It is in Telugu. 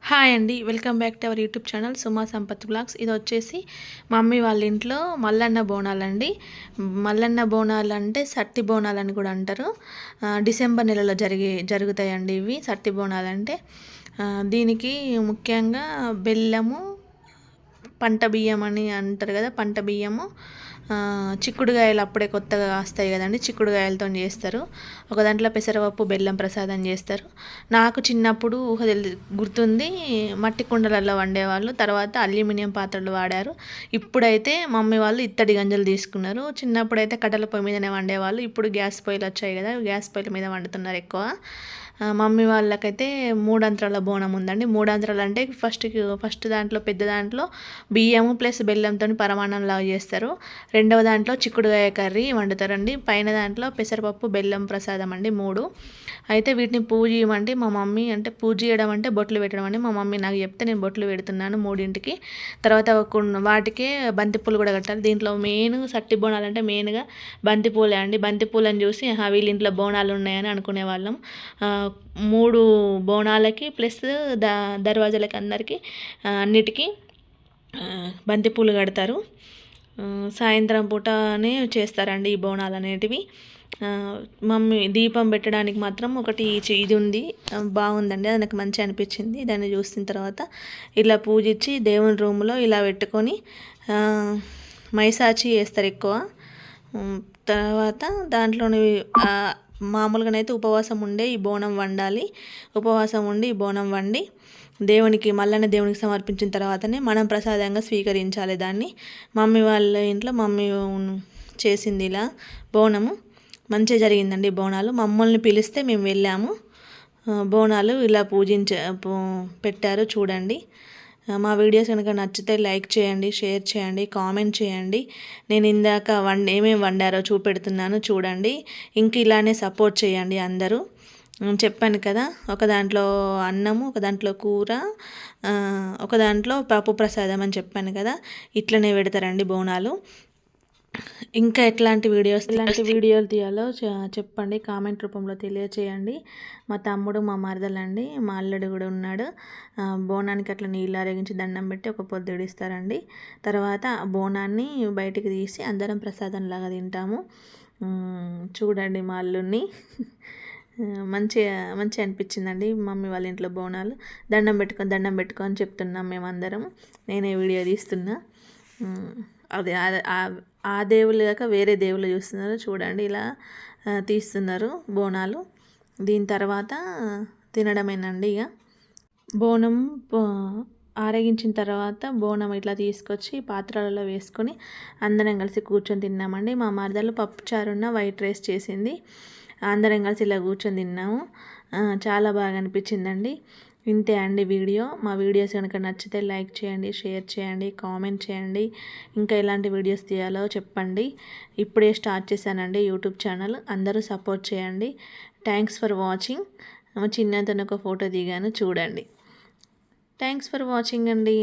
హాయ్ అండి, welcome back to our YouTube channel Suma Sampath blogs. ఇది వచ్చేసి మమ్మీ వాళ్ళ ఇంట్లో మల్లన్న బోనాలండి. మల్లన్న బోనాలు అంటే సట్టి బోనాలు అని కూడా అంటారు. డిసెంబర్ నెలలో జరుగుతాయండి ఇవి సట్టి బోనాలు అంటే. దీనికి ముఖ్యంగా బెల్లము, పంట బియ్యం అని అంటారు కదా, పంట బియ్యము, చిక్కుడుగాయలు అప్పుడే కొత్తగా వస్తాయి కదండి, చిక్కుడుగాయలతో చేస్తారు. ఒక దాంట్లో పెసరపప్పు బెల్లం ప్రసాదం చేస్తారు. నాకు చిన్నప్పుడు గుర్తుంది, మట్టి కుండలలో వండేవాళ్ళు, తర్వాత అల్యూమినియం పాత్రలు వాడారు. ఇప్పుడైతే మమ్మీ వాళ్ళు ఇత్తడి గంజలు తీసుకున్నారు. చిన్నప్పుడు అయితే కట్టెల పొయ్యి మీదనే వండేవాళ్ళు. ఇప్పుడు గ్యాస్ పొయ్యిలు వచ్చాయి కదా, గ్యాస్ పొయ్యిల మీద వండుతున్నారు ఎక్కువ. మమ్మీ వాళ్ళకైతే మూడంత్రాల బోనం ఉందండి. మూడంత్రాలు అంటే ఫస్ట్ దాంట్లో పెద్ద దాంట్లో బియ్యము ప్లస్ బెల్లంతో పరమాన్నం లాగా చేస్తారు. రెండవ దాంట్లో చిక్కుడుగాయ కర్రీ వండుతారండి. పైన దాంట్లో పెసరపప్పు బెల్లం ప్రసాదం అండి. 3 అయితే వీటిని పూజ చేయమంటే మా మమ్మీ, అంటే పూజ చేయడం అంటే బొట్లు పెట్టడం అండి. మా మమ్మీ నాకు చెప్తే నేను బొట్లు పెడుతున్నాను 3ంటికి. తర్వాత వాటికే బంతిపూలు కూడా కట్టాలి. దీంట్లో మెయిన్ సట్టి బోనాలు అంటే మెయిన్గా బంతిపూలే అండి. బంతిపూలను చూసి వీళ్ళ ఇంట్లో బోనాలు ఉన్నాయని అనుకునేవాళ్ళం. 3 బోనాలకి ప్లస్ దర్వాజాలకి అందరికీ అన్నిటికీ బంతిపూలు కడతారు. సాయంత్రం పూటనే చేస్తారండి ఈ బోనాలు అనేటివి. మమ్మీ దీపం పెట్టడానికి మాత్రం ఒకటి ఇది ఉంది, బాగుందండి, అది నాకు మంచిగా అనిపించింది. దాన్ని చూసిన తర్వాత ఇలా పూజించి దేవుని రూమ్లో ఇలా పెట్టుకొని మైసాచి వేస్తారు ఎక్కువ. తర్వాత దాంట్లోని మామూలుగానైతే ఉపవాసం ఉండే ఈ బోనం వండాలి. ఉపవాసం ఉండి ఈ బోనం వండి మల్లన్న దేవునికి సమర్పించిన తర్వాతనే మనం ప్రసాదంగా స్వీకరించాలి దాన్ని. మమ్మీ వాళ్ళ ఇంట్లో మమ్మీ చేసింది ఇలా బోనము. మంచిగా జరిగిందండి బోనాలు. మమ్మల్ని పిలిస్తే మేము వెళ్ళాము. బోనాలు ఇలా పెట్టారు చూడండి. మా వీడియోస్ కనుక నచ్చితే లైక్ చేయండి, షేర్ చేయండి, కామెంట్ చేయండి. నేను ఇందాక ఏమేమి వండారో చూపెడుతున్నాను చూడండి. ఇంక ఇలానే సపోర్ట్ చేయండి అందరూ. చెప్పాను కదా, ఒక దాంట్లో అన్నము, ఒక దాంట్లో కూర, ఒక దాంట్లో పప్పు ప్రసాదం అని చెప్పాను కదా. ఇట్లనే పెడతారండి బోనాలు. ఇంకా ఇలాంటి వీడియోలు తీయాలో చెప్పండి, కామెంట్ రూపంలో తెలియచేయండి. మా తమ్ముడు, మా మరదలండి, మా అల్లుడు కూడా ఉన్నాడు. బోనానికి అట్లా నీళ్ళు అరేగించి దండం పెట్టి ఒక పొద్దు ఇడిస్తారండి. తర్వాత ఆ బోనాన్ని బయటికి తీసి అందరం ప్రసాదంలాగా తింటాము. చూడండి మా అల్లుడిని. మంచిగా అనిపించిందండి మమ్మీ వాళ్ళ ఇంట్లో బోనాలు. దండం పెట్టుకో అని చెప్తున్నాం మేమందరం. నేనే వీడియో తీస్తున్నా. అదే ఆ దేవుళ్ళు కాక వేరే దేవుళ్ళు చూస్తున్నారు చూడండి. ఇలా తీస్తున్నారు బోనాలు. దీని తర్వాత తినడమేనండి. ఇక బోనం ఆరగించిన తర్వాత బోనం ఇట్లా తీసుకొచ్చి పాత్రలలో వేసుకొని అందరం కలిసి కూర్చొని తిన్నామండి. మా మరదలు పప్పుచారున్న వైట్ రైస్ చేసింది. అందరం కలిసి ఇలా కూర్చొని తిన్నాము. చాలా బాగా అనిపించిందండి. ఇంతే అండి వీడియో. మా వీడియోస్ కనుక నచ్చితే లైక్ చేయండి, షేర్ చేయండి, కామెంట్ చేయండి. ఇంకా ఎలాంటి వీడియోస్ తీయాలో చెప్పండి. ఇప్పుడే స్టార్ట్ చేశానండి యూట్యూబ్ ఛానల్. అందరూ సపోర్ట్ చేయండి. Thanks for watching. చిన్నతను ఒక ఫోటో దిగాను చూడండి. థ్యాంక్స్ ఫర్ వాచింగ్ అండి.